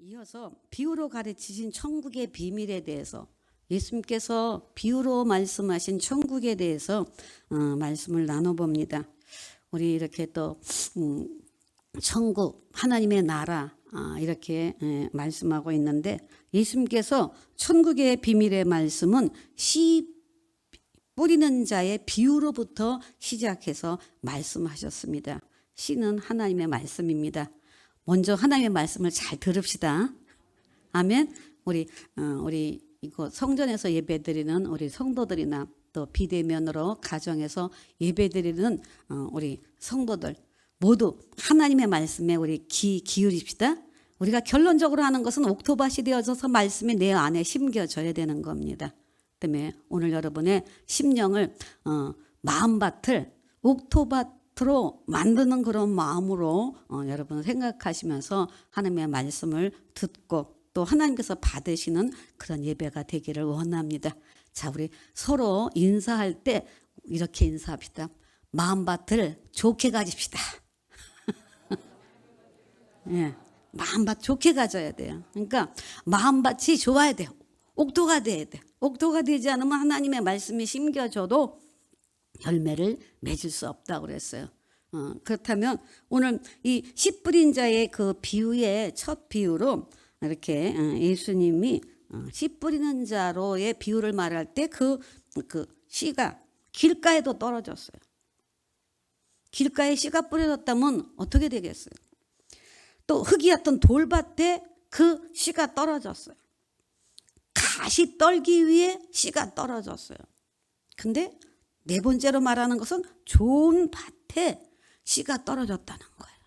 이어서 비유로 가르치신 천국의 비밀에 대해서 예수님께서 비유로 말씀하신 천국에 대해서 말씀을 나눠봅니다. 우리 이렇게 또 천국 하나님의 나라 이렇게 말씀하고 있는데 예수님께서 천국의 비밀의 말씀은 씨 뿌리는 자의 비유로부터 시작해서 말씀하셨습니다. 씨는 하나님의 말씀입니다. 먼저 하나님의 말씀을 잘 들읍시다. 아멘. 우리 이거 성전에서 예배드리는 우리 성도들이나 또 비대면으로 가정에서 예배드리는 우리 성도들 모두 하나님의 말씀에 우리 기울입시다. 우리가 결론적으로 하는 것은 옥토밭이 되어져서 말씀이 내 안에 심겨져야 되는 겁니다. 때문에 오늘 여러분의 심령을 마음밭을 옥토밭으로 만드는 그런 마음으로 여러분 생각하시면서 하나님의 말씀을 듣고 또 하나님께서 받으시는 그런 예배가 되기를 원합니다. 자, 우리 서로 인사할 때 이렇게 인사합시다. 마음밭을 좋게 가집시다. 예, 마음밭 좋게 가져야 돼요. 그러니까 마음밭이 좋아야 돼요. 옥토가 돼야 돼. 옥토가 되지 않으면 하나님의 말씀이 심겨져도 열매를 맺을 수 없다고 그랬어요. 그렇다면 오늘 이 씨 뿌린 자의 그 비유의 첫 비유로 이렇게 예수님이 씨 뿌리는 자로의 비유를 말할 때 그 씨가 길가에도 떨어졌어요. 길가에 씨가 뿌려졌다면 어떻게 되겠어요? 또 흙이었던 돌밭에 그 씨가 떨어졌어요. 가시 떨기 위해 씨가 떨어졌어요. 근데 네 번째로 말하는 것은 좋은 밭에 씨가 떨어졌다는 거예요.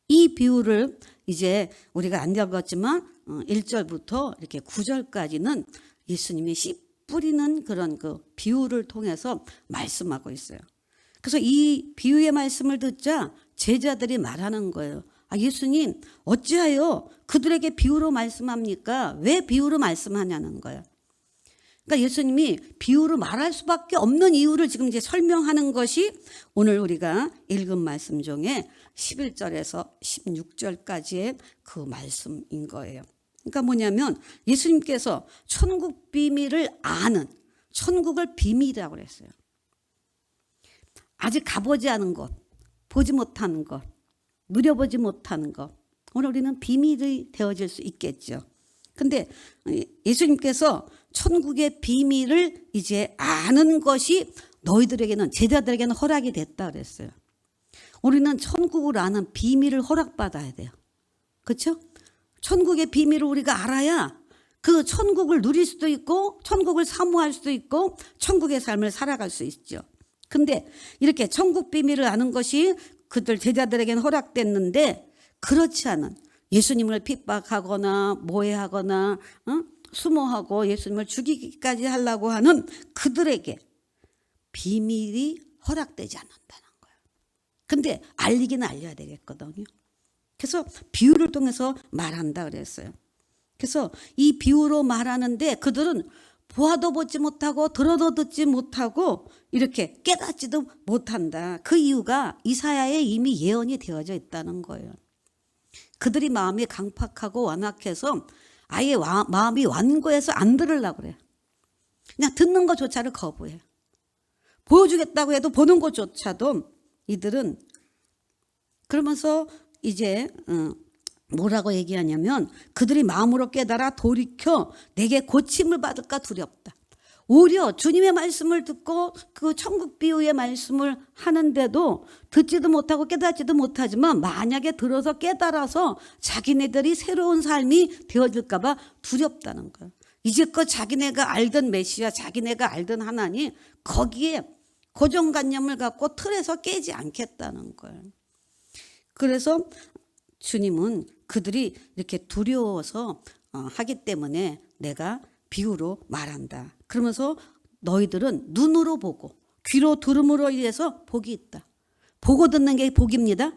이 비유를 이제 우리가 안 읽었지만 1절부터 이렇게 9절까지는 예수님이 씨 뿌리는 그런 그 비유를 통해서 말씀하고 있어요. 그래서 이 비유의 말씀을 듣자 제자들이 말하는 거예요. 예수님 어찌하여 그들에게 비유로 말씀합니까? 왜 비유로 말씀하냐는 거예요. 그러니까 예수님이 비유로 말할 수밖에 없는 이유를 지금 이제 설명하는 것이 오늘 우리가 읽은 말씀 중에 11절에서 16절까지의 그 말씀인 거예요. 그러니까 뭐냐면 예수님께서 천국 비밀을 아는, 천국을 비밀이라고 그랬어요. 아직 가보지 않은 것, 보지 못하는 것, 누려보지 못하는 것, 오늘 우리는 비밀이 되어질 수 있겠죠. 근데 예수님께서 천국의 비밀을 이제 아는 것이 너희들에게는, 제자들에게는 허락이 됐다 그랬어요. 우리는 천국을 아는 비밀을 허락받아야 돼요. 그렇죠? 천국의 비밀을 우리가 알아야 그 천국을 누릴 수도 있고 천국을 사모할 수도 있고 천국의 삶을 살아갈 수 있죠. 근데 이렇게 천국 비밀을 아는 것이 그들 제자들에게는 허락됐는데 그렇지 않은 예수님을 핍박하거나 모해하거나 수모하고 예수님을 죽이기까지 하려고 하는 그들에게 비밀이 허락되지 않는다는 거예요. 근데 알리기는 알려야 되겠거든요. 그래서 비유를 통해서 말한다 그랬어요. 그래서 이 비유로 말하는데 그들은 보아도 보지 못하고 들어도 듣지 못하고 이렇게 깨닫지도 못한다. 그 이유가 이사야에 이미 예언이 되어져 있다는 거예요. 그들이 마음이 강팍하고 완악해서 아예 마음이 완고해서 안 들으려고 그래요. 그냥 듣는 것조차를 거부해요. 보여주겠다고 해도 보는 것조차도 이들은 그러면서 이제 뭐라고 얘기하냐면 그들이 마음으로 깨달아 돌이켜 내게 고침을 받을까 두렵다. 오히려 주님의 말씀을 듣고 그 천국 비유의 말씀을 하는데도 듣지도 못하고 깨닫지도 못하지만 만약에 들어서 깨달아서 자기네들이 새로운 삶이 되어질까 봐 두렵다는 거예요. 이제껏 자기네가 알던 메시아, 자기네가 알던 하나님 거기에 고정관념을 갖고 틀에서 깨지 않겠다는 거예요. 그래서 주님은 그들이 이렇게 두려워서 하기 때문에 내가 비유로 말한다. 그러면서 너희들은 눈으로 보고 귀로 들음으로 인해서 복이 있다. 보고 듣는 게 복입니다.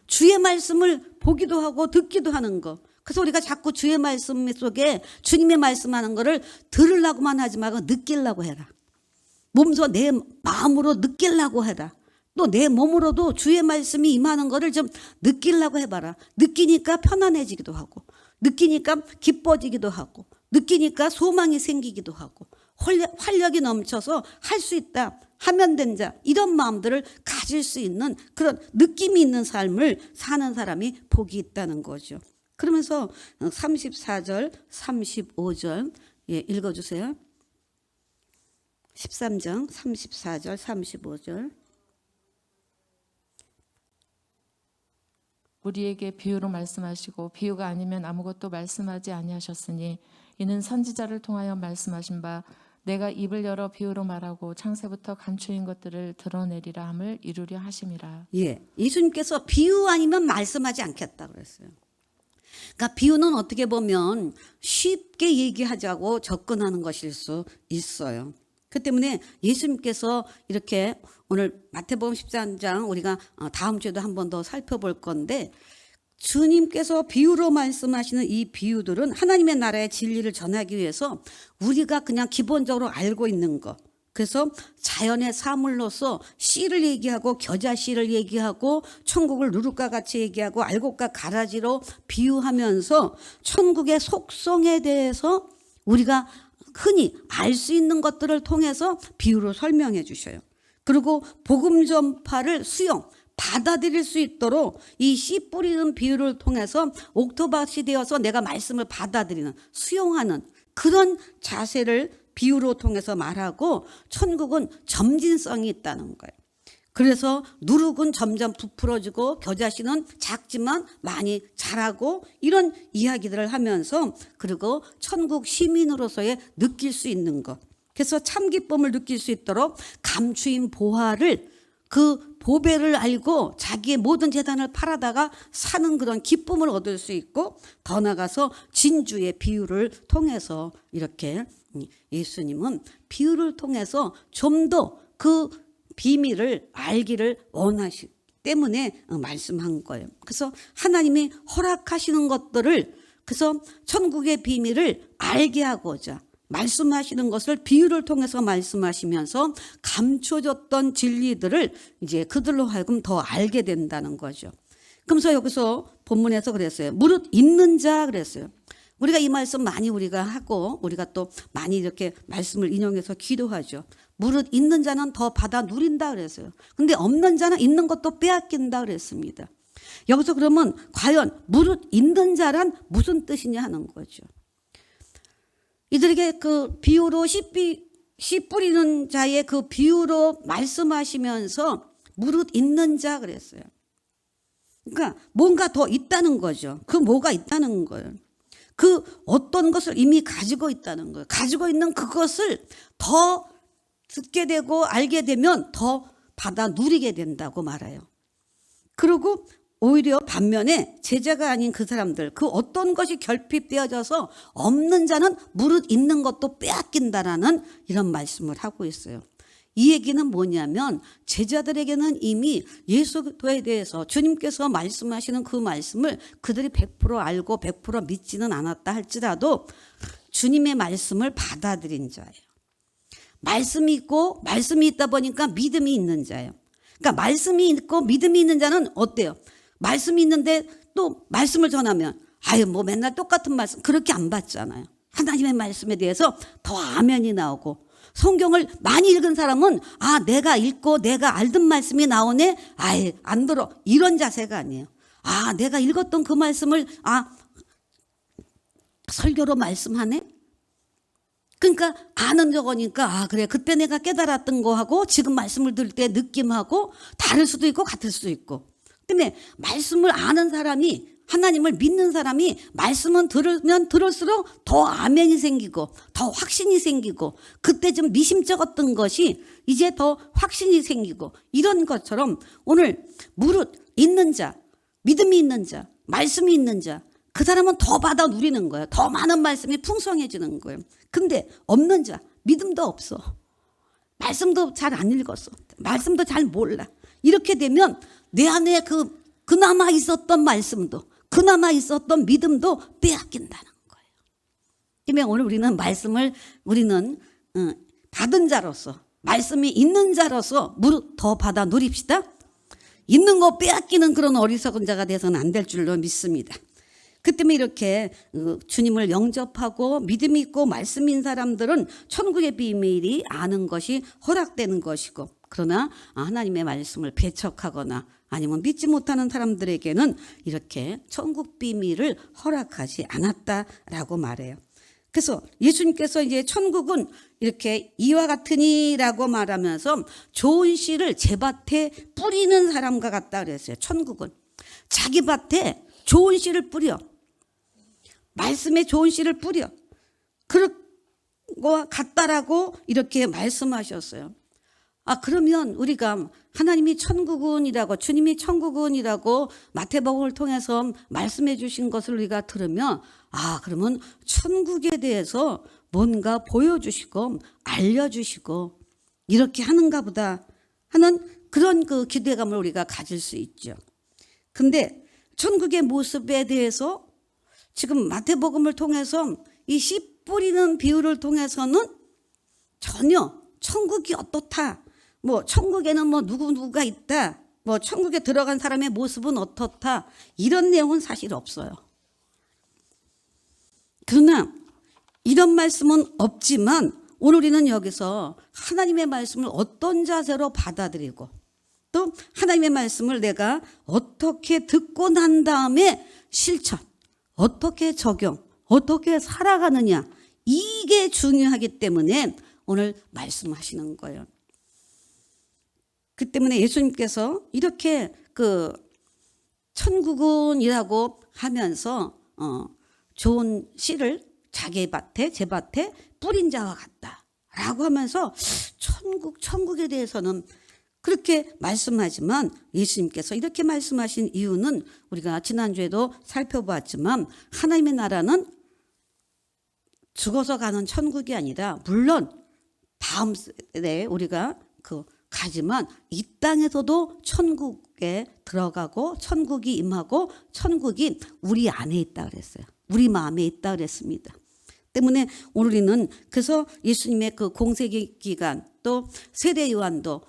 주의 말씀을 보기도 하고 듣기도 하는 거. 그래서 우리가 자꾸 주의 말씀 속에 주님의 말씀하는 거를 들으려고만 하지 말고 느끼려고 해라. 몸소 내 마음으로 느끼려고 해라. 또 내 몸으로도 주의 말씀이 임하는 거를 좀 느끼려고 해봐라. 느끼니까 편안해지기도 하고 느끼니까 기뻐지기도 하고 느끼니까 소망이 생기기도 하고 활력이 넘쳐서 할 수 있다, 하면 된 자, 이런 마음들을 가질 수 있는 그런 느낌이 있는 삶을 사는 사람이 복이 있다는 거죠. 그러면서 34절, 35절 읽어주세요. 13장 34절, 35절. 우리에게 비유로 말씀하시고 비유가 아니면 아무것도 말씀하지 아니하셨으니 이는 선지자를 통하여 말씀하신 바 내가 입을 열어 비유로 말하고 창세부터 감추인 것들을 드러내리라 함을 이루려 하심이라. 예수님께서 비유 아니면 말씀하지 않겠다 그랬어요. 그러니까 비유는 어떻게 보면 쉽게 얘기하자고 접근하는 것일 수 있어요. 그 때문에 예수님께서 이렇게 오늘 마태복음 13장 우리가 다음 주에도 한 번 더 살펴볼 건데, 주님께서 비유로 말씀하시는 이 비유들은 하나님의 나라의 진리를 전하기 위해서 우리가 그냥 기본적으로 알고 있는 것, 그래서 자연의 사물로서 씨를 얘기하고 겨자씨를 얘기하고 천국을 누룩과 같이 얘기하고 알곡과 가라지로 비유하면서 천국의 속성에 대해서 우리가 흔히 알 수 있는 것들을 통해서 비유로 설명해 주셔요. 그리고 복음 전파를 받아들일 수 있도록 이 씨 뿌리는 비유를 통해서 옥토밭이 되어서 내가 말씀을 받아들이는, 수용하는 그런 자세를 비유로 통해서 말하고, 천국은 점진성이 있다는 거예요. 그래서 누룩은 점점 부풀어지고 겨자씨는 작지만 많이 자라고, 이런 이야기들을 하면서, 그리고 천국 시민으로서의 느낄 수 있는 것, 그래서 참 기쁨을 느낄 수 있도록 감추인 보화를, 그 보배를 알고 자기의 모든 재산을 팔아다가 사는 그런 기쁨을 얻을 수 있고, 더 나아가서 진주의 비유를 통해서 이렇게 예수님은 비유를 통해서 좀 더 그 비밀을 알기를 원하시기 때문에 말씀한 거예요. 그래서 하나님이 허락하시는 것들을, 그래서 천국의 비밀을 알게 하고자 말씀하시는 것을 비유를 통해서 말씀하시면서 감춰졌던 진리들을 이제 그들로 하여금 더 알게 된다는 거죠. 그러면서 여기서 본문에서 그랬어요. 무릇 있는 자 그랬어요. 우리가 이 말씀 많이 우리가 하고 우리가 또 많이 이렇게 말씀을 인용해서 기도하죠. 무릇 있는 자는 더 받아 누린다 그랬어요. 근데 없는 자는 있는 것도 빼앗긴다 그랬습니다. 여기서 그러면 과연 무릇 있는 자란 무슨 뜻이냐 하는 거죠. 이들에게 그 비유로 씨 뿌리는 자의 그 비유로 말씀하시면서 무릇 있는 자 그랬어요. 그러니까 뭔가 더 있다는 거죠. 그 뭐가 있다는 거예요. 그 어떤 것을 이미 가지고 있다는 거예요. 가지고 있는 그것을 더 듣게 되고 알게 되면 더 받아 누리게 된다고 말해요. 그리고 오히려 반면에 제자가 아닌 그 사람들, 그 어떤 것이 결핍되어져서 없는 자는 무릇 있는 것도 빼앗긴다라는 이런 말씀을 하고 있어요. 이 얘기는 뭐냐면 제자들에게는 이미 예수에 대해서 주님께서 말씀하시는 그 말씀을 그들이 100% 알고 100% 믿지는 않았다 할지라도 주님의 말씀을 받아들인 자예요. 말씀이 있고 말씀이 있다 보니까 믿음이 있는 자예요. 그러니까 말씀이 있고 믿음이 있는 자는 어때요? 말씀이 있는데 또 말씀을 전하면 뭐 맨날 똑같은 말씀 그렇게 안 받잖아요. 하나님의 말씀에 대해서 더 아멘이 나오고, 성경을 많이 읽은 사람은 내가 읽고 내가 알던 말씀이 나오네, 안 들어, 이런 자세가 아니에요. 내가 읽었던 그 말씀을 설교로 말씀하네. 그러니까 아는 적이니까 그래, 그때 내가 깨달았던 거하고 지금 말씀을 들을 때 느낌하고 다를 수도 있고 같을 수도 있고. 근데 말씀을 아는 사람이, 하나님을 믿는 사람이 말씀은 들으면 들을수록 더 아멘이 생기고 더 확신이 생기고, 그때 좀 미심쩍었던 것이 이제 더 확신이 생기고, 이런 것처럼 오늘 무릇 있는 자, 믿음이 있는 자, 말씀이 있는 자, 그 사람은 더 받아 누리는 거예요. 더 많은 말씀이 풍성해지는 거예요. 근데 없는 자, 믿음도 없어, 말씀도 잘 안 읽었어, 말씀도 잘 몰라, 이렇게 되면 내 안에 그나마 있었던 말씀도, 그나마 있었던 믿음도 빼앗긴다는 거예요. 그러면 오늘 우리는 말씀을 받은 자로서, 말씀이 있는 자로서 무릇 더 받아 누립시다. 있는 거 빼앗기는 그런 어리석은 자가 돼서는 안 될 줄로 믿습니다. 그 때문에 이렇게 주님을 영접하고 믿음이 있고 말씀인 사람들은 천국의 비밀이 아는 것이 허락되는 것이고, 그러나 하나님의 말씀을 배척하거나 아니면 믿지 못하는 사람들에게는 이렇게 천국 비밀을 허락하지 않았다라고 말해요. 그래서 예수님께서 이제 천국은 이렇게 이와 같으니라고 말하면서 좋은 씨를 제 밭에 뿌리는 사람과 같다 그랬어요. 천국은 자기 밭에 좋은 씨를 뿌려, 말씀에 좋은 씨를 뿌려, 그런 거 같다라고 이렇게 말씀하셨어요. 그러면 우리가 하나님이 천국은이라고, 주님이 천국은이라고 마태복음을 통해서 말씀해 주신 것을 우리가 들으면, 그러면 천국에 대해서 뭔가 보여주시고 알려주시고 이렇게 하는가 보다 하는 그런 그 기대감을 우리가 가질 수 있죠. 근데 천국의 모습에 대해서 지금 마태복음을 통해서 이 씨 뿌리는 비유를 통해서는 전혀 천국이 어떻다, 천국에는 누구가 있다, 천국에 들어간 사람의 모습은 어떻다, 이런 내용은 사실 없어요. 그러나 이런 말씀은 없지만 오늘 우리는 여기서 하나님의 말씀을 어떤 자세로 받아들이고 또 하나님의 말씀을 내가 어떻게 듣고 난 다음에 실천, 어떻게 적용, 어떻게 살아가느냐, 이게 중요하기 때문에 오늘 말씀하시는 거예요. 그 때문에 예수님께서 이렇게 천국은이라고 하면서 좋은 씨를 자기 밭에, 제 밭에 뿌린 자와 같다라고 하면서 천국에 대해서는 그렇게 말씀하지만 예수님께서 이렇게 말씀하신 이유는 우리가 지난주에도 살펴봤지만 하나님의 나라는 죽어서 가는 천국이 아니라, 물론 다음 세대에 우리가 가지만 이 땅에서도 천국에 들어가고 천국이 임하고 천국이 우리 안에 있다 그랬어요. 우리 마음에 있다 그랬습니다. 때문에 우리는 그래서 예수님의 그 공생의 기간, 또 세례 요한도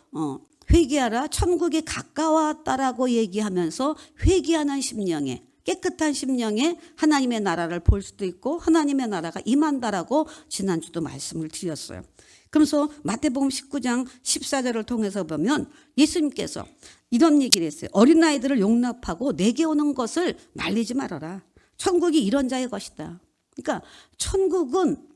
회개하라, 천국이 가까웠다라고 얘기하면서 회개하는 심령에, 깨끗한 심령에 하나님의 나라를 볼 수도 있고 하나님의 나라가 임한다라고 지난주도 말씀을 드렸어요. 그래서 마태복음 19장 14절을 통해서 보면 예수님께서 이런 얘기를 했어요. 어린아이들을 용납하고 내게 오는 것을 말리지 말아라. 천국이 이런 자의 것이다. 그러니까 천국은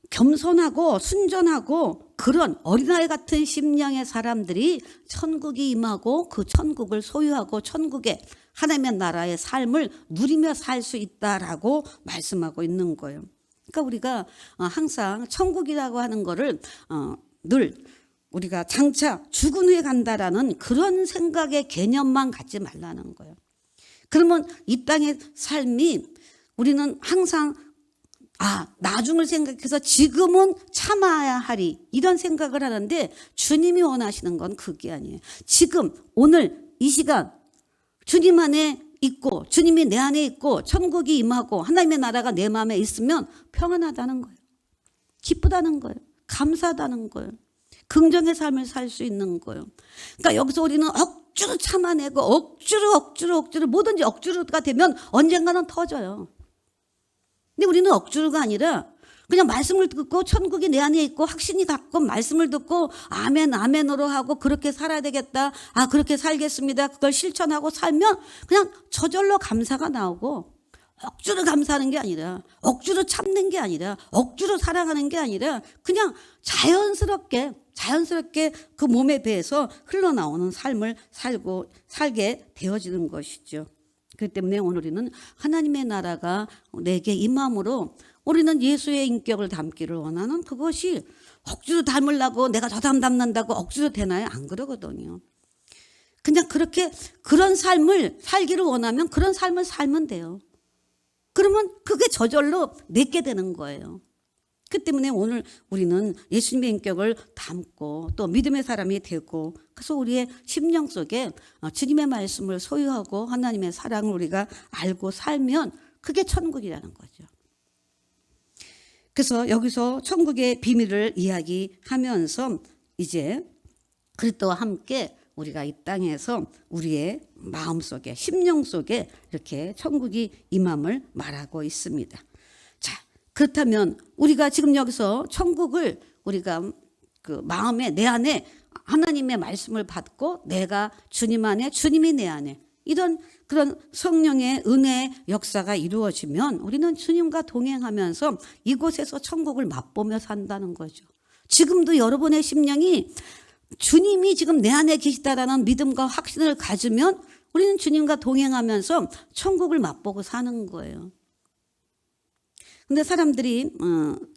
겸손하고 순전하고 그런 어린아이 같은 심령의 사람들이 천국이 임하고 그 천국을 소유하고 천국의 하나님의 나라의 삶을 누리며 살 수 있다라고 말씀하고 있는 거예요. 그러니까 우리가 항상 천국이라고 하는 거를 늘 우리가 장차 죽은 후에 간다라는 그런 생각의 개념만 갖지 말라는 거예요. 그러면 이 땅의 삶이 우리는 항상 나중을 생각해서 지금은 참아야 하리, 이런 생각을 하는데 주님이 원하시는 건 그게 아니에요. 지금 오늘 이 시간 주님 안에 있고 주님이 내 안에 있고 천국이 임하고 하나님의 나라가 내 마음에 있으면 평안하다는 거예요. 기쁘다는 거예요. 감사하다는 거예요. 긍정의 삶을 살 수 있는 거예요. 그러니까 여기서 우리는 억지로 참아내고 억지로 뭐든지 억지로가 되면 언젠가는 터져요. 근데 우리는 억지로가 아니라 그냥 말씀을 듣고 천국이 내 안에 있고 확신이 갖고 말씀을 듣고 아멘 아멘으로 하고 그렇게 살아야 되겠다, 그렇게 살겠습니다, 그걸 실천하고 살면 그냥 저절로 감사가 나오고, 억지로 감사하는 게 아니라, 억지로 참는 게 아니라, 억지로 살아가는 게 아니라 그냥 자연스럽게 그 몸에 배에서 흘러나오는 삶을 살게 되어지는 것이죠. 그렇기 때문에 오늘 우리는 하나님의 나라가 내게 임함으로 우리는 예수의 인격을 담기를 원하는, 그것이 억지로 닮으려고 내가 저 사람 닮는다고 억지로 되나요? 안 그러거든요. 그냥 그렇게 그런 삶을 살기를 원하면 그런 삶을 살면 돼요. 그러면 그게 저절로 내게 되는 거예요. 그 때문에 오늘 우리는 예수님의 인격을 담고 또 믿음의 사람이 되고, 그래서 우리의 심령 속에 주님의 말씀을 소유하고 하나님의 사랑을 우리가 알고 살면 그게 천국이라는 거죠. 그래서 여기서 천국의 비밀을 이야기하면서 이제 그리스도와 함께 우리가 이 땅에서 우리의 마음속에 심령 속에 이렇게 천국이 임함을 말하고 있습니다. 자, 그렇다면 우리가 지금 여기서 천국을 우리가 그 마음에 내 안에 하나님의 말씀을 받고 내가 주님 안에 주님이 내 안에 이런 그런 성령의 은혜의 역사가 이루어지면 우리는 주님과 동행하면서 이곳에서 천국을 맛보며 산다는 거죠. 지금도 여러분의 심령이 주님이 지금 내 안에 계시다라는 믿음과 확신을 가지면 우리는 주님과 동행하면서 천국을 맛보고 사는 거예요. 근데 사람들이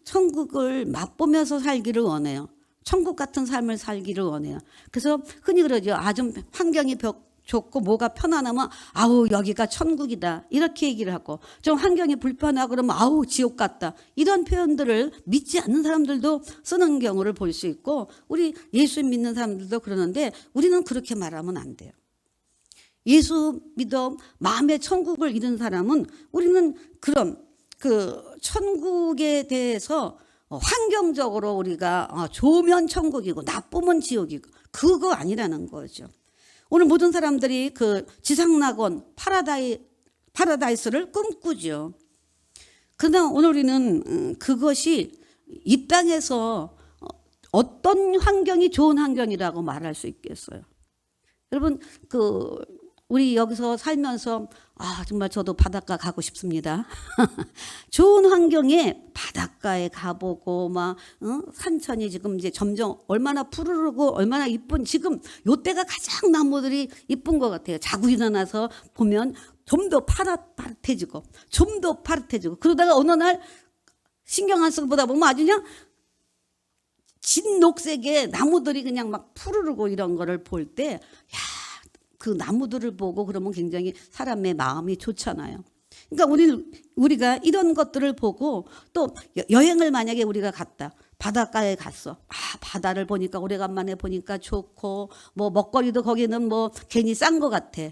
천국을 맛보면서 살기를 원해요. 천국 같은 삶을 살기를 원해요. 그래서 흔히 그러죠. 좀 환경이 좋고 뭐가 편안하면 아우 여기가 천국이다 이렇게 얘기를 하고, 좀 환경이 불편하고 그러면 아우 지옥 같다 이런 표현들을 믿지 않는 사람들도 쓰는 경우를 볼 수 있고, 우리 예수 믿는 사람들도 그러는데 우리는 그렇게 말하면 안 돼요. 예수 믿어 마음의 천국을 잃은 사람은 우리는 그런 그 천국에 대해서 환경적으로 우리가 좋으면 천국이고 나쁘면 지옥이고 그거 아니라는 거죠. 오늘 모든 사람들이 그 지상낙원 파라다이스를 꿈꾸죠. 그러나 오늘 우리는 그것이 이 땅에서 어떤 환경이 좋은 환경이라고 말할 수 있겠어요. 여러분 우리 여기서 살면서 정말 저도 바닷가 가고 싶습니다. 좋은 환경에 바닷가에 가보고 산천이 지금 이제 점점 얼마나 푸르르고 얼마나 이쁜, 지금 요때가 가장 나무들이 이쁜 것 같아요. 자고 일어나서 보면 좀 더 파릇파릇해지고 좀 더 파릇해지고, 그러다가 어느 날 신경 안 쓰고 보다 보면 아주 그냥 진녹색의 나무들이 그냥 막 푸르르고 이런 거를 볼 때 그 나무들을 보고 그러면 굉장히 사람의 마음이 좋잖아요. 그러니까 우리가 이런 것들을 보고 또 여행을 만약에 우리가 갔다. 바닷가에 갔어. 바다를 보니까 오래간만에 보니까 좋고 먹거리도 거기는 괜히 싼 것 같아.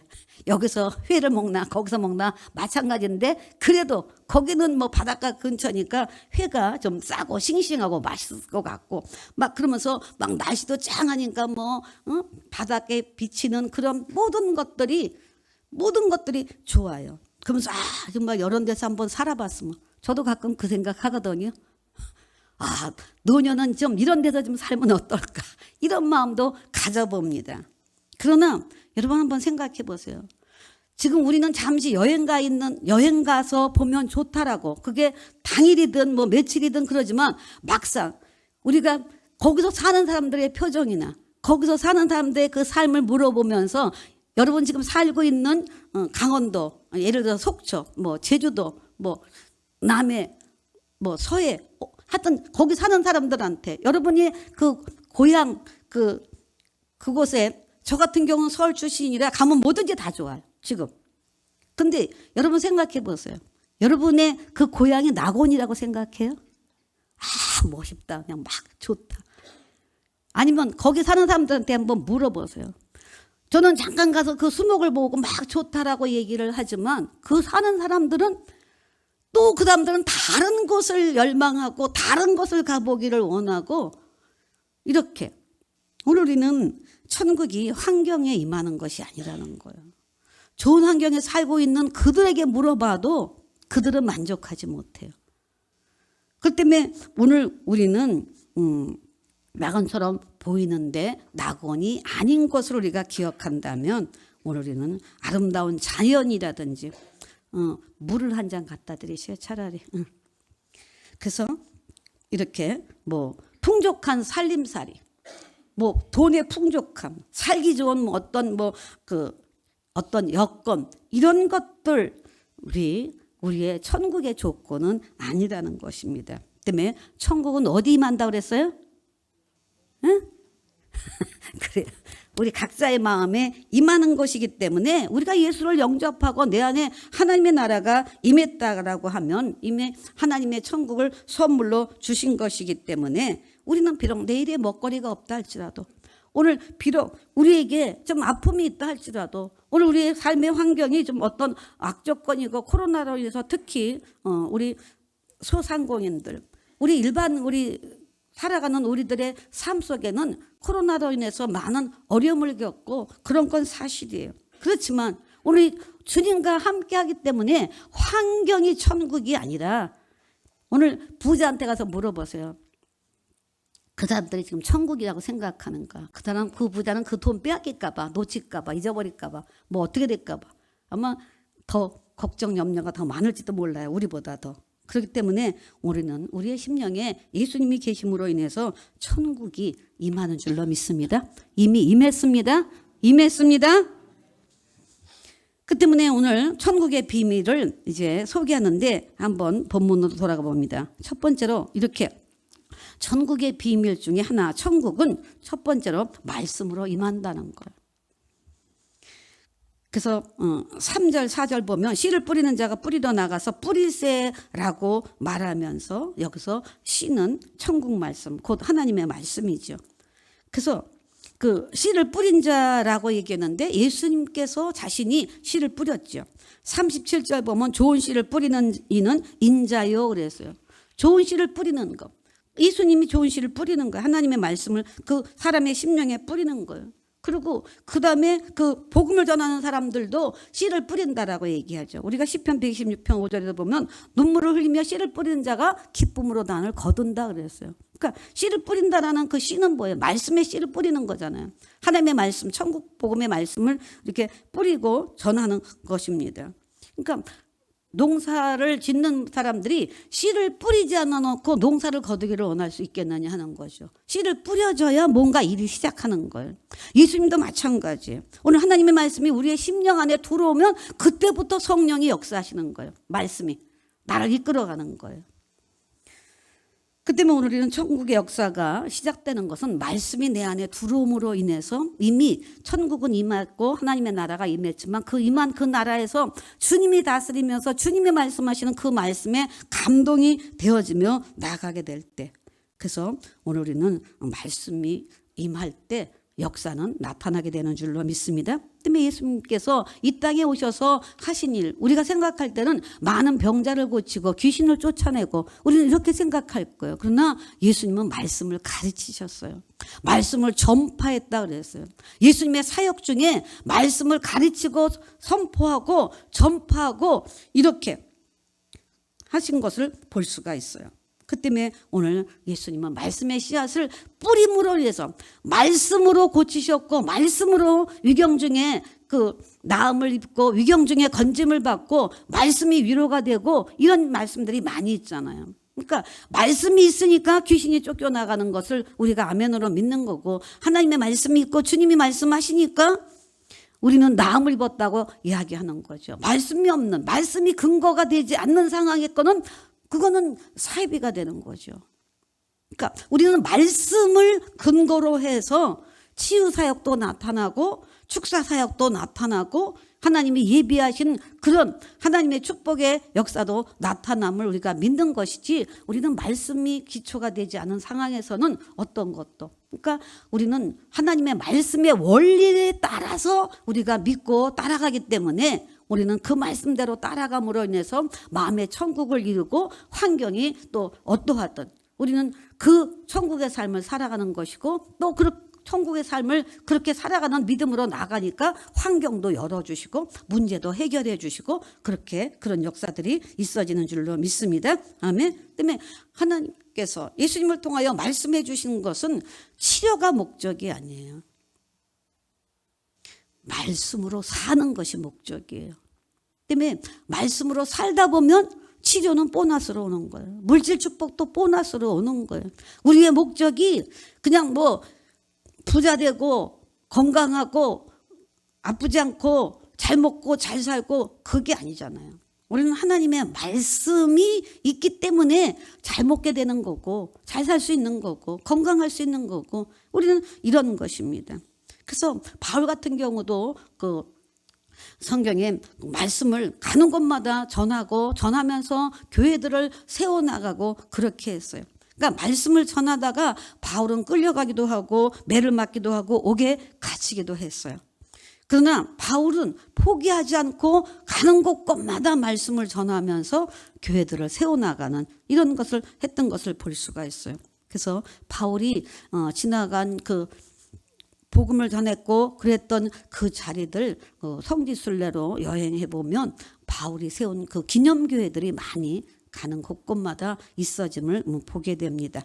여기서 회를 먹나 거기서 먹나 마찬가지인데 그래도 거기는 바닷가 근처니까 회가 좀 싸고 싱싱하고 맛있을 것 같고 그러면서 날씨도 짱하니까 바닷가에 비치는 그런 모든 것들이 좋아요. 그러면서 정말 이런 데서 한번 살아봤으면, 저도 가끔 그 생각 하거든요. 노년은 좀 이런 데서 좀 살면 어떨까 이런 마음도 가져봅니다. 그러나 여러분 한번 생각해 보세요. 지금 우리는 잠시 여행 가서 보면 좋다라고, 그게 당일이든 며칠이든 그러지만 막상 우리가 거기서 사는 사람들의 표정이나 거기서 사는 사람들의 그 삶을 물어보면서, 여러분 지금 살고 있는 강원도, 예를 들어 속초, 제주도, 남해, 서해, 하여튼 거기 사는 사람들한테 여러분이 그 고향 그곳에, 저 같은 경우는 서울 출신이라 가면 뭐든지 다 좋아요 지금. 근데 여러분 생각해 보세요. 여러분의 그 고향이 낙원이라고 생각해요? 멋있다, 그냥 막 좋다. 아니면 거기 사는 사람들한테 한번 물어보세요. 저는 잠깐 가서 그 수목을 보고 막 좋다라고 얘기를 하지만 그 사는 사람들은 또 그 사람들은 다른 곳을 열망하고 다른 곳을 가보기를 원하고, 이렇게 오늘 우리는 천국이 환경에 임하는 것이 아니라는 거예요. 좋은 환경에 살고 있는 그들에게 물어봐도 그들은 만족하지 못해요. 그렇기 때문에 오늘 우리는 낙원처럼 보이는데 낙원이 아닌 것을 우리가 기억한다면, 오늘 우리는 아름다운 자연이라든지 물을 한 잔 갖다 드리세요 차라리. 그래서 이렇게 풍족한 살림살이, 돈의 풍족함, 살기 좋은 어떤 여건, 이런 것들 우리의 천국의 조건은 아니라는 것입니다. 때문에 천국은 어디 임한다 그랬어요? 응? 그래요. 우리 각자의 마음에 임하는 것이기 때문에 우리가 예수를 영접하고 내 안에 하나님의 나라가 임했다라고 하면 이미 하나님의 천국을 선물로 주신 것이기 때문에, 우리는 비록 내일의 먹거리가 없다 할지라도, 오늘 비록 우리에게 좀 아픔이 있다 할지라도, 오늘 우리의 삶의 환경이 좀 어떤 악조건이고 코로나로 인해서 특히 우리 소상공인들, 우리 살아가는 우리들의 삶 속에는 코로나로 인해서 많은 어려움을 겪고 그런 건 사실이에요. 그렇지만 우리 주님과 함께 하기 때문에 환경이 천국이 아니라, 오늘 부자한테 가서 물어보세요. 그 사람들이 지금 천국이라고 생각하는가? 그 사람, 그 부자는 그 돈 빼앗길까 봐, 놓칠까 봐, 잊어버릴까 봐, 뭐 어떻게 될까 봐 아마 더 걱정 염려가 더 많을지도 몰라요. 우리보다 더. 그렇기 때문에 우리는 우리의 심령에 예수님이 계심으로 인해서 천국이 임하는 줄로 믿습니다. 이미 임했습니다. 임했습니다. 그 때문에 오늘 천국의 비밀을 이제 소개하는데 한번 본문으로 돌아가 봅니다. 첫 번째로 이렇게 천국의 비밀 중에 하나, 천국은 첫 번째로 말씀으로 임한다는 거예요. 그래서 3절 4절 보면 씨를 뿌리는 자가 뿌리러 나가서 뿌리세라고 말하면서 여기서 씨는 천국 말씀, 곧 하나님의 말씀이죠. 그래서 그 씨를 뿌린 자라고 얘기했는데 예수님께서 자신이 씨를 뿌렸죠. 37절 보면 좋은 씨를 뿌리는 이는 인자요 그랬어요. 좋은 씨를 뿌리는 거. 예수님이 좋은 씨를 뿌리는 거예요. 하나님의 말씀을 그 사람의 심령에 뿌리는 거예요. 그리고 그 다음에 그 복음을 전하는 사람들도 씨를 뿌린다라고 얘기하죠. 우리가 시편 126편 5절에서 보면 눈물을 흘리며 씨를 뿌리는 자가 기쁨으로 단을 거둔다 그랬어요. 그러니까 씨를 뿌린다라는 그 씨는 뭐예요? 말씀의 씨를 뿌리는 거잖아요. 하나님의 말씀, 천국 복음의 말씀을 이렇게 뿌리고 전하는 것입니다. 그러니까 농사를 짓는 사람들이 씨를 뿌리지 않아 놓고 농사를 거두기를 원할 수 있겠느냐 하는 거죠. 씨를 뿌려줘야 뭔가 일이 시작하는 거예요. 예수님도 마찬가지예요. 오늘 하나님의 말씀이 우리의 심령 안에 들어오면 그때부터 성령이 역사하시는 거예요. 말씀이 나를 이끌어가는 거예요. 그 때문에 오늘 우리는 천국의 역사가 시작되는 것은 말씀이 내 안에 들어옴으로 인해서 이미 천국은 임했고 하나님의 나라가 임했지만 그 임한 그 나라에서 주님이 다스리면서 주님이 말씀하시는 그 말씀에 감동이 되어지며 나가게 될 때, 그래서 오늘 우리는 말씀이 임할 때 역사는 나타나게 되는 줄로 믿습니다. 때문에 예수님께서 이 땅에 오셔서 하신 일, 우리가 생각할 때는 많은 병자를 고치고 귀신을 쫓아내고 우리는 이렇게 생각할 거예요. 그러나 예수님은 말씀을 가르치셨어요. 말씀을 전파했다 그랬어요. 예수님의 사역 중에 말씀을 가르치고 선포하고 전파하고 이렇게 하신 것을 볼 수가 있어요. 그 때문에 오늘 예수님은 말씀의 씨앗을 뿌림으로 인해서 말씀으로 고치셨고 말씀으로 위경 중에 그 나음을 입고 위경 중에 건짐을 받고 말씀이 위로가 되고 이런 말씀들이 많이 있잖아요. 그러니까 말씀이 있으니까 귀신이 쫓겨나가는 것을 우리가 아멘으로 믿는 거고, 하나님의 말씀이 있고 주님이 말씀하시니까 우리는 나음을 입었다고 이야기하는 거죠. 말씀이 없는, 말씀이 근거가 되지 않는 상황에 거는 그거는 사이비가 되는 거죠. 그러니까 우리는 말씀을 근거로 해서 치유 사역도 나타나고 축사 사역도 나타나고 하나님이 예비하신 그런 하나님의 축복의 역사도 나타남을 우리가 믿는 것이지, 우리는 말씀이 기초가 되지 않은 상황에서는 어떤 것도, 그러니까 우리는 하나님의 말씀의 원리에 따라서 우리가 믿고 따라가기 때문에 우리는 그 말씀대로 따라감으로 인해서 마음의 천국을 이루고 환경이 또 어떠하든 우리는 그 천국의 삶을 살아가는 것이고, 또 그 천국의 삶을 그렇게 살아가는 믿음으로 나가니까 환경도 열어주시고 문제도 해결해 주시고 그렇게 그런 역사들이 있어지는 줄로 믿습니다. 아멘. 때문에 하나님께서 예수님을 통하여 말씀해 주신 것은 치료가 목적이 아니에요. 말씀으로 사는 것이 목적이에요. 때문에 말씀으로 살다 보면 치료는 보너스로 오는 거예요. 물질 축복도 보너스로 오는 거예요. 우리의 목적이 그냥 뭐 부자 되고 건강하고 아프지 않고 잘 먹고 잘 살고 그게 아니잖아요. 우리는 하나님의 말씀이 있기 때문에 잘 먹게 되는 거고 잘 살 수 있는 거고 건강할 수 있는 거고 우리는 이런 것입니다. 그래서 바울 같은 경우도 그 성경에 말씀을 가는 곳마다 전하고 전하면서 교회들을 세워나가고 그렇게 했어요. 그러니까 말씀을 전하다가 바울은 끌려가기도 하고 매를 맞기도 하고 옥에 갇히기도 했어요. 그러나 바울은 포기하지 않고 가는 곳곳마다 말씀을 전하면서 교회들을 세워나가는 이런 것을 했던 것을 볼 수가 있어요. 그래서 바울이 지나간 그 복음을 전했고 그랬던 그 자리들 성지순례로 여행해 보면 바울이 세운 그 기념교회들이 많이 가는 곳곳마다 있어짐을 보게 됩니다.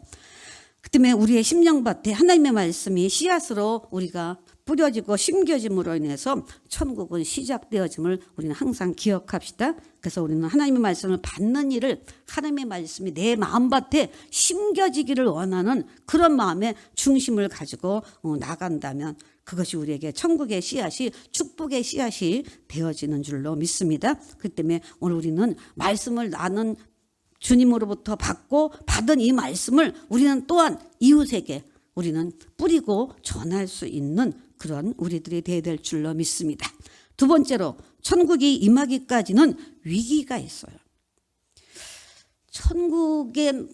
그 때문에 우리의 심령밭에 하나님의 말씀이 씨앗으로 우리가 뿌려지고 심겨짐으로 인해서 천국은 시작되어짐을 우리는 항상 기억합시다. 그래서 우리는 하나님의 말씀을 받는 일을 하나님의 말씀이 내 마음밭에 심겨지기를 원하는 그런 마음의 중심을 가지고 나간다면 그것이 우리에게 천국의 씨앗이 축복의 씨앗이 되어지는 줄로 믿습니다. 그렇기 때문에 오늘 우리는 말씀을 나는 주님으로부터 받은 이 말씀을 우리는 또한 이웃에게 우리는 뿌리고 전할 수 있는 그런 우리들이 되어야 될 줄로 믿습니다. 두 번째로 천국이 임하기까지는 위기가 있어요. 천국의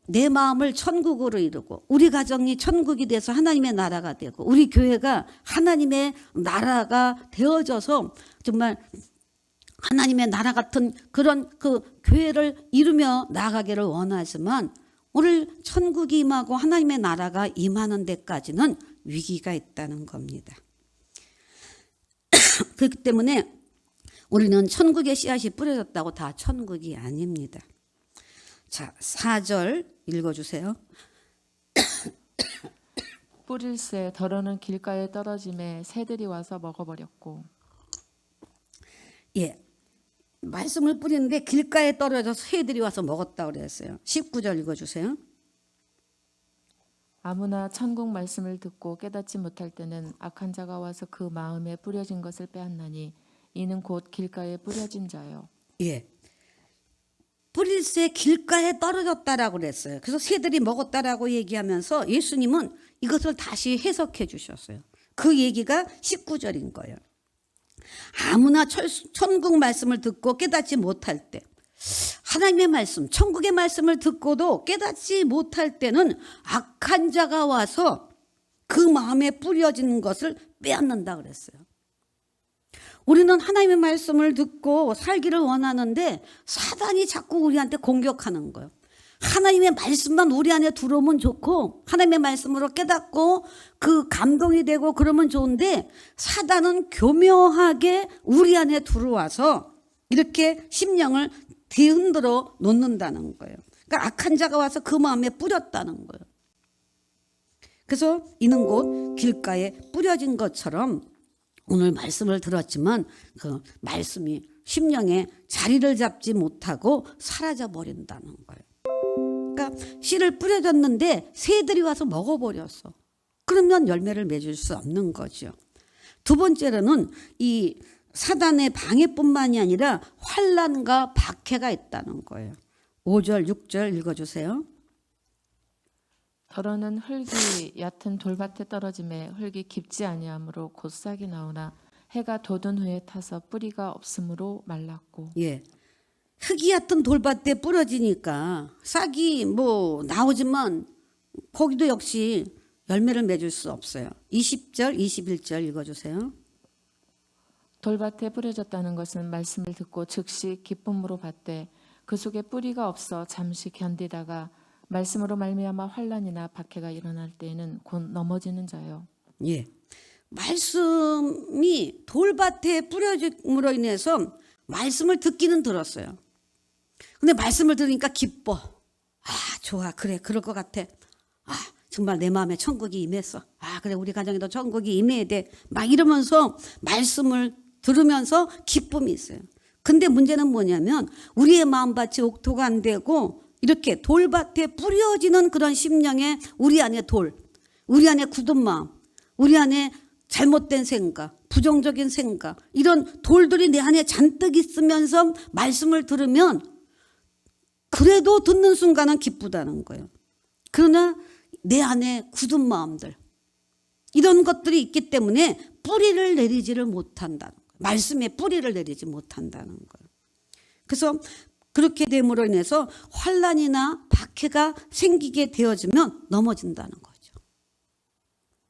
내 마음을 천국으로 이루고 우리 가정이 천국이 돼서 하나님의 나라가 되고 우리 교회가 하나님의 나라가 되어져서 정말 하나님의 나라 같은 그런 그 교회를 이루며 나가기를 원하지만 오늘 천국이 임하고 하나님의 나라가 임하는 데까지는 위기가 있다는 겁니다. 그렇기 때문에 우리는 천국의 씨앗이 뿌려졌다고 다 천국이 아닙니다. 자, 4절 읽어주세요. 뿌릴새 더러는 길가에 떨어짐에 새들이 와서 먹어버렸고. 예, 말씀을 뿌리는데 길가에 떨어져서 새들이 와서 먹었다고 그랬어요. 19절 읽어주세요. 아무나 천국 말씀을 듣고 깨닫지 못할 때는 악한 자가 와서 그 마음에 뿌려진 것을 빼앗나니 이는 곧 길가에 뿌려진 자요. 예, 뿌릴새 길가에 떨어졌다라고 그랬어요. 그래서 새들이 먹었다라고 얘기하면서 예수님은 이것을 다시 해석해 주셨어요. 그 얘기가 19절인 거예요. 아무나 천국 말씀을 듣고 깨닫지 못할 때, 하나님의 말씀, 천국의 말씀을 듣고도 깨닫지 못할 때는 악한 자가 와서 그 마음에 뿌려지는 것을 빼앗는다 그랬어요. 우리는 하나님의 말씀을 듣고 살기를 원하는데 사단이 자꾸 우리한테 공격하는 거예요. 하나님의 말씀만 우리 안에 들어오면 좋고 하나님의 말씀으로 깨닫고 그 감동이 되고 그러면 좋은데 사단은 교묘하게 우리 안에 들어와서 이렇게 심령을 뒤흔들어 놓는다는 거예요. 그러니까 악한 자가 와서 그 마음에 뿌렸다는 거예요. 그래서 이는 곧 길가에 뿌려진 것처럼 오늘 말씀을 들었지만 그 말씀이 심령에 자리를 잡지 못하고 사라져 버린다는 거예요. 그러니까 씨를 뿌려졌는데 새들이 와서 먹어버렸어. 그러면 열매를 맺을 수 없는 거죠. 두 번째로는 이 사단의 방해뿐만이 아니라 환난과 박해가 있다는 거예요. 5절 6절 읽어주세요. 더러는 흙이 얕은 돌밭에 떨어짐에 흙이 깊지 아니하므로 곧 싹이 나오나 해가 돋은 후에 타서 뿌리가 없으므로 말랐고. 예, 흙이 얕은 돌밭에 뿌려지니까 싹이 나오지만 거기도 역시 열매를 맺을 수 없어요. 20절 21절 읽어주세요. 돌밭에 뿌려졌다는 것은 말씀을 듣고 즉시 기쁨으로 받되 그 속에 뿌리가 없어 잠시 견디다가 말씀으로 말미암아 환난이나 박해가 일어날 때에는 곧 넘어지는 자요. 예, 말씀이 돌밭에 뿌려짐으로 인해서 말씀을 듣기는 들었어요. 근데 말씀을 들으니까 기뻐. 아, 좋아, 그래, 그럴 것 같아. 아, 정말 내 마음에 천국이 임했어. 아, 그래, 우리 가정에도 천국이 임해야 돼. 막 이러면서 말씀을 들으면서 기쁨이 있어요. 근데 문제는 뭐냐면 우리의 마음밭이 옥토가 안 되고 이렇게 돌밭에 뿌려지는 그런 심령에 우리 안에 우리 안에 굳은 마음, 우리 안에 잘못된 생각, 부정적인 생각, 이런 돌들이 내 안에 잔뜩 있으면서 말씀을 들으면 그래도 듣는 순간은 기쁘다는 거예요. 그러나 내 안에 굳은 마음들, 이런 것들이 있기 때문에 뿌리를 내리지를 못한다는 거예요. 말씀에 뿌리를 내리지 못한다는 거예요. 그래서 그렇게 됨으로 인해서 환난이나 박해가 생기게 되어지면 넘어진다는 거죠.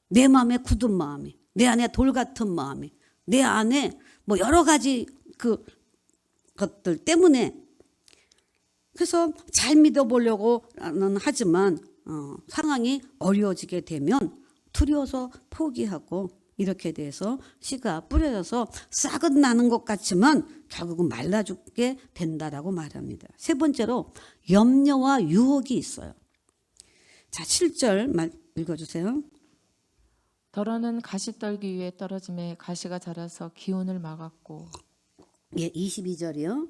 내 마음에 굳은 마음이, 내 안에 돌 같은 마음이, 내 안에 여러 가지 그 것들 때문에, 그래서 잘 믿어보려고는 하지만 상황이 어려워지게 되면 두려워서 포기하고 이렇게 돼서 씨가 뿌려져서 싹은 나는 것 같지만 결국은 말라 죽게 된다라고 말합니다. 세 번째로 염려와 유혹이 있어요. 자, 7절 읽어주세요. 더러는 가시떨기 위에 떨어짐에 가시가 자라서 기운을 막았고. 예, 22절이요.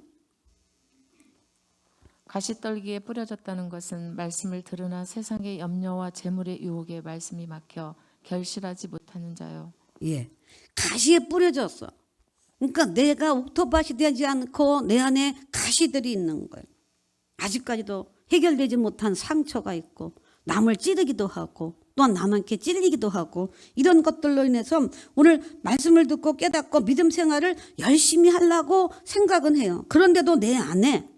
가시떨기에 뿌려졌다는 것은 말씀을 들으나 세상의 염려와 재물의 유혹에 말씀이 막혀 결실하지 못하는 자요. 예, 가시에 뿌려졌어. 그러니까 내가 옥토밭이 되지 않고 내 안에 가시들이 있는 거예요. 아직까지도 해결되지 못한 상처가 있고 남을 찌르기도 하고 또한 남한테 찔리기도 하고 이런 것들로 인해서 오늘 말씀을 듣고 깨닫고 믿음 생활을 열심히 하려고 생각은 해요. 그런데도 내 안에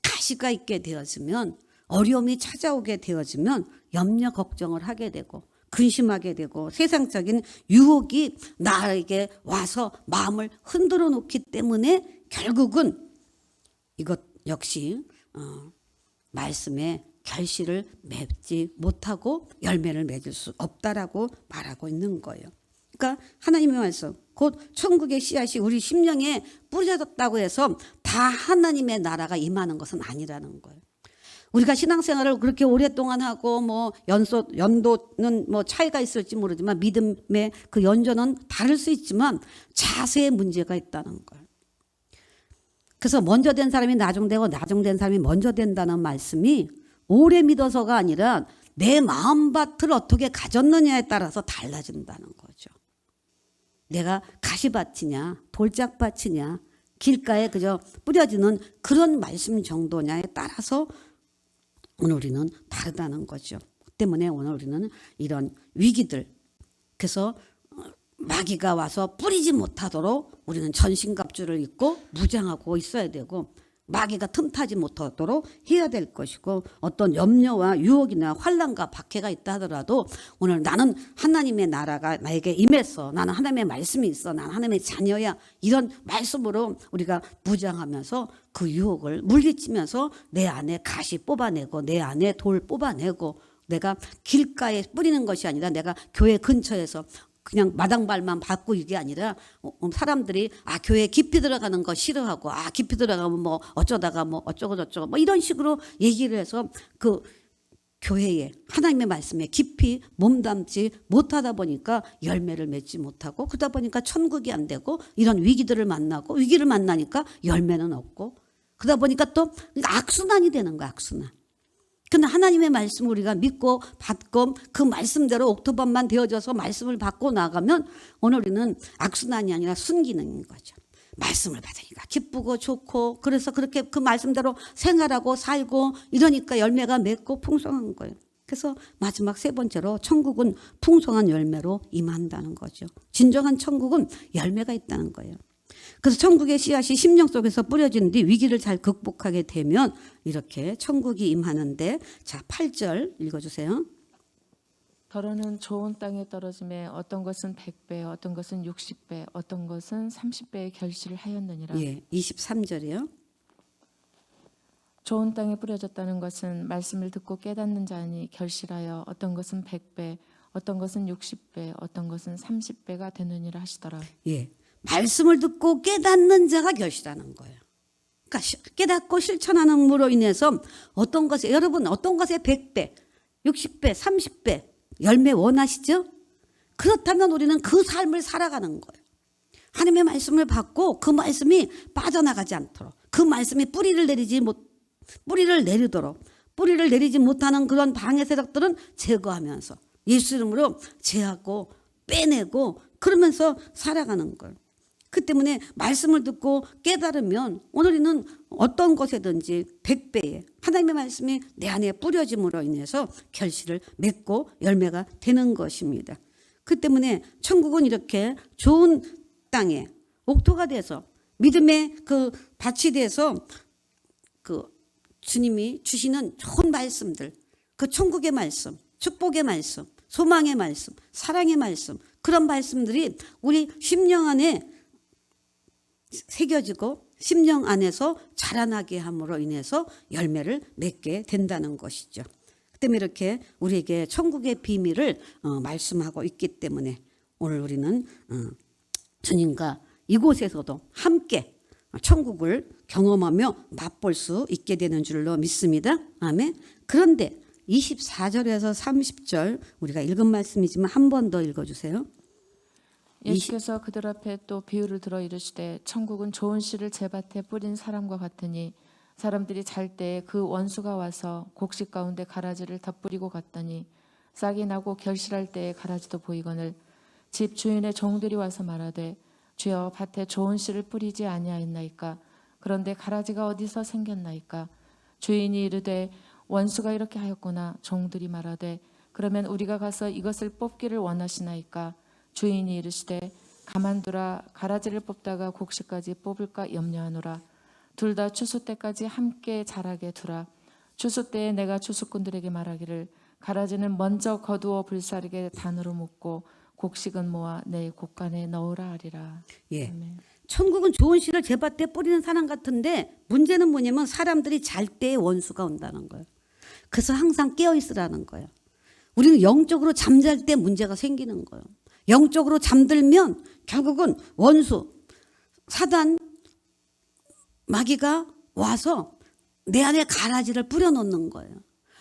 가시가 있게 되어지면 어려움이 찾아오게 되어지면 염려 걱정을 하게 되고 근심하게 되고 세상적인 유혹이 나에게 와서 마음을 흔들어 놓기 때문에 결국은 이것 역시 말씀에 결실을 맺지 못하고 열매를 맺을 수 없다라고 말하고 있는 거예요. 그러니까 하나님의 말씀 곧 천국의 씨앗이 우리 심령에 뿌려졌다고 해서 다 하나님의 나라가 임하는 것은 아니라는 거예요. 우리가 신앙생활을 그렇게 오랫동안 하고 뭐 연도는 뭐 차이가 있을지 모르지만 믿음의 그 연조는 다를 수 있지만 자세의 문제가 있다는 거예요. 그래서 먼저 된 사람이 나중되고 나중된 사람이 먼저 된다는 말씀이 오래 믿어서가 아니라 내 마음밭을 어떻게 가졌느냐에 따라서 달라진다는 거죠. 내가 가시밭이냐 돌짝밭이냐 길가에 그저 뿌려지는 그런 말씀 정도냐에 따라서 오늘 우리는 다르다는 거죠. 그 때문에 오늘 우리는 이런 위기들 그래서 마귀가 와서 뿌리지 못하도록 우리는 전신갑주를 입고 무장하고 있어야 되고 마귀가 틈타지 못하도록 해야 될 것이고 어떤 염려와 유혹이나 환난과 박해가 있다 하더라도 오늘 나는 하나님의 나라가 나에게 임했어. 나는 하나님의 말씀이 있어. 나는 하나님의 자녀야. 이런 말씀으로 우리가 무장하면서 그 유혹을 물리치면서 내 안에 가시 뽑아내고 내 안에 돌 뽑아내고 내가 길가에 뿌리는 것이 아니라 내가 교회 근처에서 그냥 마당발만 받고 이게 아니라 사람들이 교회 깊이 들어가는 거 싫어하고 깊이 들어가면 뭐 어쩌다가 뭐 어쩌고 저쩌고 뭐 이런 식으로 얘기를 해서 그 교회에 하나님의 말씀에 깊이 몸담지 못하다 보니까 열매를 맺지 못하고 그러다 보니까 천국이 안 되고 이런 위기들을 만나고 위기를 만나니까 열매는 없고 그러다 보니까 또 악순환이 되는 거야. 악순환. 근데 하나님의 말씀을 우리가 믿고 받고 그 말씀대로 옥토밭만 되어져서 말씀을 받고 나가면 오늘 우리는 악순환이 아니라 순기능인 거죠. 말씀을 받으니까 기쁘고 좋고 그래서 그렇게 그 말씀대로 생활하고 살고 이러니까 열매가 맺고 풍성한 거예요. 그래서 마지막 세 번째로 천국은 풍성한 열매로 임한다는 거죠. 진정한 천국은 열매가 있다는 거예요. 그래서 천국의 씨앗이 심령 속에서 뿌려진 뒤 위기를 잘 극복하게 되면 이렇게 천국이 임하는데 자 8절 읽어주세요. 더러는 좋은 땅에 떨어짐에 어떤 것은 100배 어떤 것은 60배 어떤 것은 30배의 결실을 하였느니라. 예, 23절이요. 좋은 땅에 뿌려졌다는 것은 말씀을 듣고 깨닫는 자니 결실하여 어떤 것은 100배 어떤 것은 60배 어떤 것은 30배가 되느니라 하시더라. 예. 말씀을 듣고 깨닫는 자가 결실하는 거예요. 그러니까 깨닫고 실천하는 으로 인해서 어떤 것에 여러분 어떤 것에 100배, 60배, 30배 열매 원하시죠? 그렇다면 우리는 그 삶을 살아가는 거예요. 하나님의 말씀을 받고 그 말씀이 빠져나가지 않도록 그 말씀이 뿌리를 내리지 못하는 그런 방해 세력들은 제거하면서 예수 이름으로 제하고 빼내고 그러면서 살아가는 거예요. 그 때문에 말씀을 듣고 깨달으면 오늘은 어떤 것에든지 100배의 하나님의 말씀이 내 안에 뿌려짐으로 인해서 결실을 맺고 열매가 되는 것입니다. 그 때문에 천국은 이렇게 좋은 땅에 옥토가 돼서 믿음의 그 밭이 돼서 그 주님이 주시는 좋은 말씀들 그 천국의 말씀, 축복의 말씀, 소망의 말씀, 사랑의 말씀 그런 말씀들이 우리 심령 안에 새겨지고 심령 안에서 자라나게 함으로 인해서 열매를 맺게 된다는 것이죠. 때문에 이렇게 우리에게 천국의 비밀을 말씀하고 있기 때문에 오늘 우리는 주님과 이곳에서도 함께 천국을 경험하며 맛볼 수 있게 되는 줄로 믿습니다. 아멘. 그런데 24절에서 30절 우리가 읽은 말씀이지만 한 번 더 읽어주세요. 예수께서 그들 앞에 또 비유를 들어 이르시되 천국은 좋은 씨를 제밭에 뿌린 사람과 같으니 사람들이 잘 때에 그 원수가 와서 곡식 가운데 가라지를 덧뿌리고 갔더니 싹이 나고 결실할 때에 가라지도 보이거늘 집 주인의 종들이 와서 말하되 주여 밭에 좋은 씨를 뿌리지 아니하였나이까 그런데 가라지가 어디서 생겼나이까 주인이 이르되 원수가 이렇게 하였구나. 종들이 말하되 그러면 우리가 가서 이것을 뽑기를 원하시나이까 주인이 이르시되 가만두라. 가라지를 뽑다가 곡식까지 뽑을까 염려하노라. 둘 다 추수 때까지 함께 자라게 두라. 추수 때에 내가 추수꾼들에게 말하기를 가라지는 먼저 거두어 불사르게 단으로 묶고 곡식은 모아 내 곡간에 넣으라 하리라. 예. 아멘. 천국은 좋은 씨를 제밭에 뿌리는 사람 같은데 문제는 뭐냐면 사람들이 잘 때에 원수가 온다는 거예요. 그래서 항상 깨어 있으라는 거예요. 우리는 영적으로 잠잘 때 문제가 생기는 거예요. 영적으로 잠들면 결국은 원수, 사단, 마귀가 와서 내 안에 가라지를 뿌려놓는 거예요.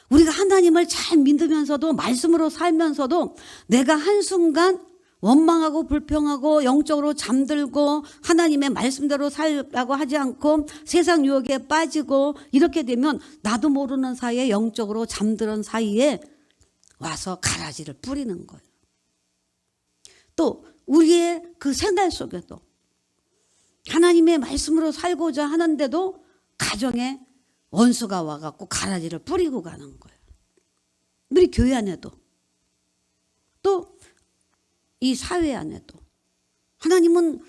우리가 하나님을 잘 믿으면서도 말씀으로 살면서도 내가 한순간 원망하고 불평하고 영적으로 잠들고 하나님의 말씀대로 살라고 하지 않고 세상 유혹에 빠지고 이렇게 되면 나도 모르는 사이에 영적으로 잠드는 사이에 와서 가라지를 뿌리는 거예요. 또 우리의 그 생활 속에도 하나님의 말씀으로 살고자 하는데도 가정에 원수가 와갖고 가라지를 뿌리고 가는 거예요. 우리 교회 안에도 또 이 사회 안에도 하나님은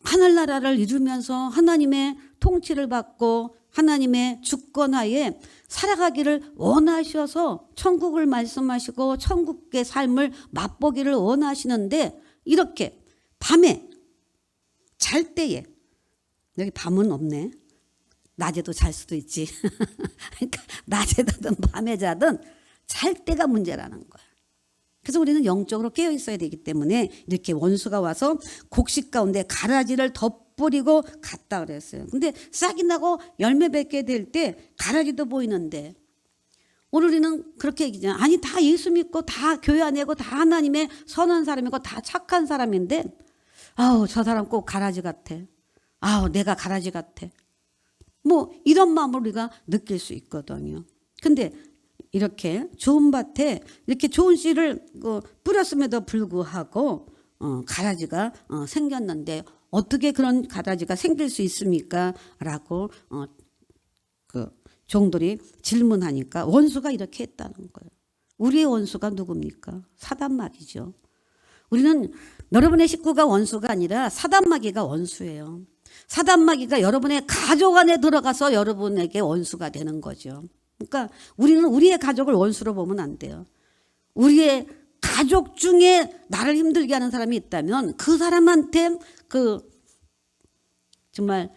하늘나라를 이루면서 하나님의 통치를 받고 하나님의 주권하에 살아가기를 원하셔서 천국을 말씀하시고 천국의 삶을 맛보기를 원하시는데 이렇게 밤에 잘 때에 여기 밤은 없네. 낮에도 잘 수도 있지. 그러니까 낮에 자든 밤에 자든 잘 때가 문제라는 거야. 그래서 우리는 영적으로 깨어 있어야 되기 때문에 이렇게 원수가 와서 곡식 가운데 가라지를 덧뿌리고 갔다 그랬어요. 근데 싹이 나고 열매 맺게 될 때 가라지도 보이는데 오늘 우리는 그렇게 얘기잖아요. 아니 다 예수 믿고 다 교회 안에고 다 하나님의 선한 사람이고 다 착한 사람인데 아우 저 사람 꼭 가라지 같아. 아우 내가 가라지 같아. 뭐 이런 마음을 우리가 느낄 수 있거든요. 근데 이렇게 좋은 밭에 이렇게 좋은 씨를 뿌렸음에도 불구하고 가라지가 생겼는데 어떻게 그런 가라지가 생길 수 있습니까? 라고 그 종들이 질문하니까 원수가 이렇게 했다는 거예요. 우리의 원수가 누굽니까? 사단마귀죠. 우리는 여러분의 식구가 원수가 아니라 사단마귀가 원수예요. 사단마귀가 여러분의 가족 안에 들어가서 여러분에게 원수가 되는 거죠. 그러니까 우리는 우리의 가족을 원수로 보면 안 돼요. 우리의 가족 중에 나를 힘들게 하는 사람이 있다면 그 사람한테 정말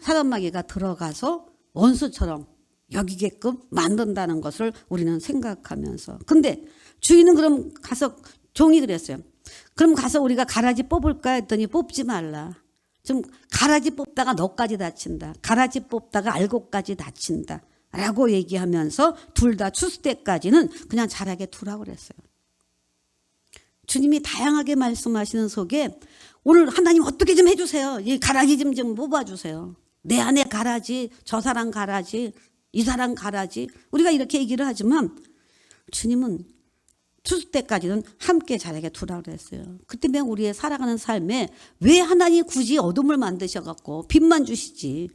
사단마귀가 들어가서 원수처럼 여기게끔 만든다는 것을 우리는 생각하면서 근데 주인은 그럼 가서 종이 그랬어요. 그럼 가서 우리가 가라지 뽑을까 했더니 뽑지 말라. 좀 가라지 뽑다가 너까지 다친다. 가라지 뽑다가 알곡까지 다친다. 라고 얘기하면서 둘 다 추수 때까지는 그냥 자라게 두라고 그랬어요. 주님이 다양하게 말씀하시는 속에 오늘 하나님 어떻게 좀 해주세요. 이 가라지 좀 뽑아주세요. 내 안에 가라지, 저 사람 가라지, 이 사람 가라지. 우리가 이렇게 얘기를 하지만 주님은 추수 때까지는 함께 자라게 두라고 그랬어요. 그때문에 우리의 살아가는 삶에 왜 하나님 굳이 어둠을 만드셔갖고 빛만 주시지.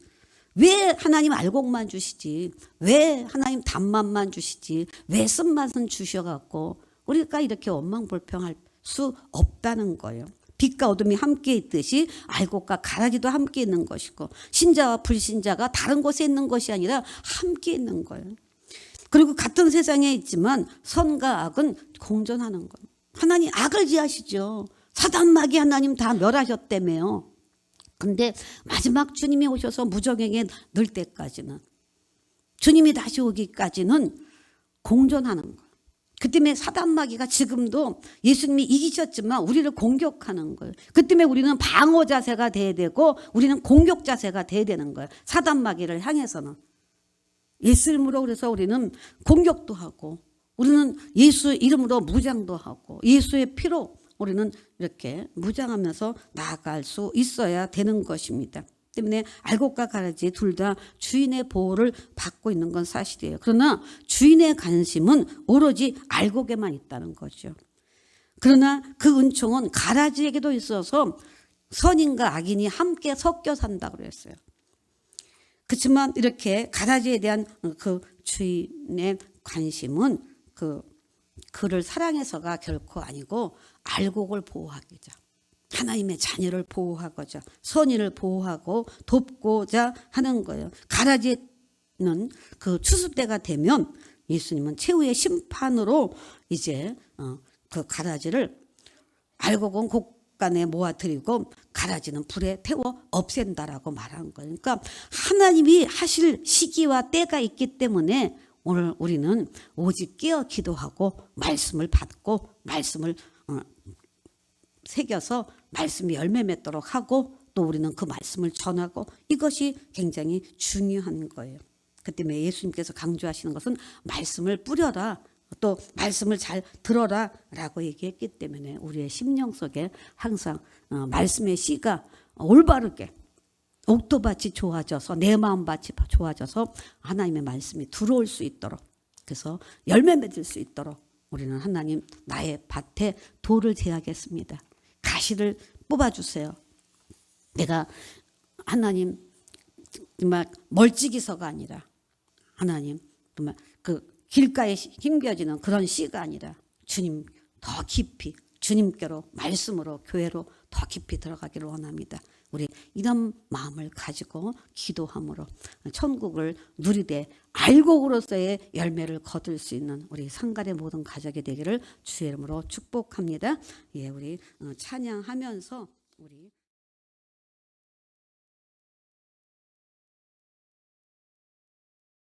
왜 하나님 알곡만 주시지? 왜 하나님 단맛만 주시지? 왜 쓴맛은 주셔갖고 우리가 이렇게 원망불평할 수 없다는 거예요. 빛과 어둠이 함께 있듯이 알곡과 가라지도 함께 있는 것이고 신자와 불신자가 다른 곳에 있는 것이 아니라 함께 있는 거예요. 그리고 같은 세상에 있지만 선과 악은 공존하는 거예요. 하나님 악을 지하시죠. 사단마귀 하나님 다 멸하셨다며요. 근데 마지막 주님이 오셔서 무정에게 넣을 때까지는 주님이 다시 오기까지는 공존하는 거예요. 그 때문에 사단마귀가 지금도 예수님이 이기셨지만 우리를 공격하는 거예요. 그 때문에 우리는 방어 자세가 돼야 되고 우리는 공격 자세가 돼야 되는 거예요. 사단마귀를 향해서는. 예수 이름으로 그래서 우리는 공격도 하고 우리는 예수 이름으로 무장도 하고 예수의 피로 우리는 이렇게 무장하면서 나아갈 수 있어야 되는 것입니다. 때문에 알곡과 가라지 둘 다 주인의 보호를 받고 있는 건 사실이에요. 그러나 주인의 관심은 오로지 알곡에만 있다는 거죠. 그러나 그 은총은 가라지에게도 있어서 선인과 악인이 함께 섞여 산다고 그랬어요. 그렇지만 이렇게 가라지에 대한 그 주인의 관심은 그를 사랑해서가 결코 아니고 알곡을 보호하기죠. 하나님의 자녀를 보호하고자 선인을 보호하고 돕고자 하는 거예요. 가라지는 그 추수 때가 되면 예수님은 최후의 심판으로 이제 그 가라지를 알곡은 곡간에 모아뜨리고 가라지는 불에 태워 없앤다라고 말한 거예요. 그러니까 하나님이 하실 시기와 때가 있기 때문에 오늘 우리는 오직 깨어 기도하고 말씀을 받고 말씀을 새겨서 말씀이 열매 맺도록 하고 또 우리는 그 말씀을 전하고 이것이 굉장히 중요한 거예요. 그 때문에 예수님께서 강조하시는 것은 말씀을 뿌려라 또 말씀을 잘 들어라 라고 얘기했기 때문에 우리의 심령 속에 항상 말씀의 씨가 올바르게 옥토밭이 좋아져서 내 마음밭이 좋아져서 하나님의 말씀이 들어올 수 있도록 그래서 열매 맺을 수 있도록 우리는 하나님 나의 밭에 돌을 제하겠습니다. 가시를 뽑아주세요. 내가 하나님 정말 멀찍이서가 아니라 하나님 정말 그 길가에 힘겨지는 그런 씨가 아니라 주님 더 깊이 주님께로 말씀으로 교회로 더 깊이 들어가기를 원합니다. 우리 이런 마음을 가지고 기도함으로 천국을 누리되 알곡으로서의 열매를 거둘 수 있는 우리 상갈의 모든 가족이 되기를 주의 이름으로 축복합니다. 예, 우리 찬양하면서 우리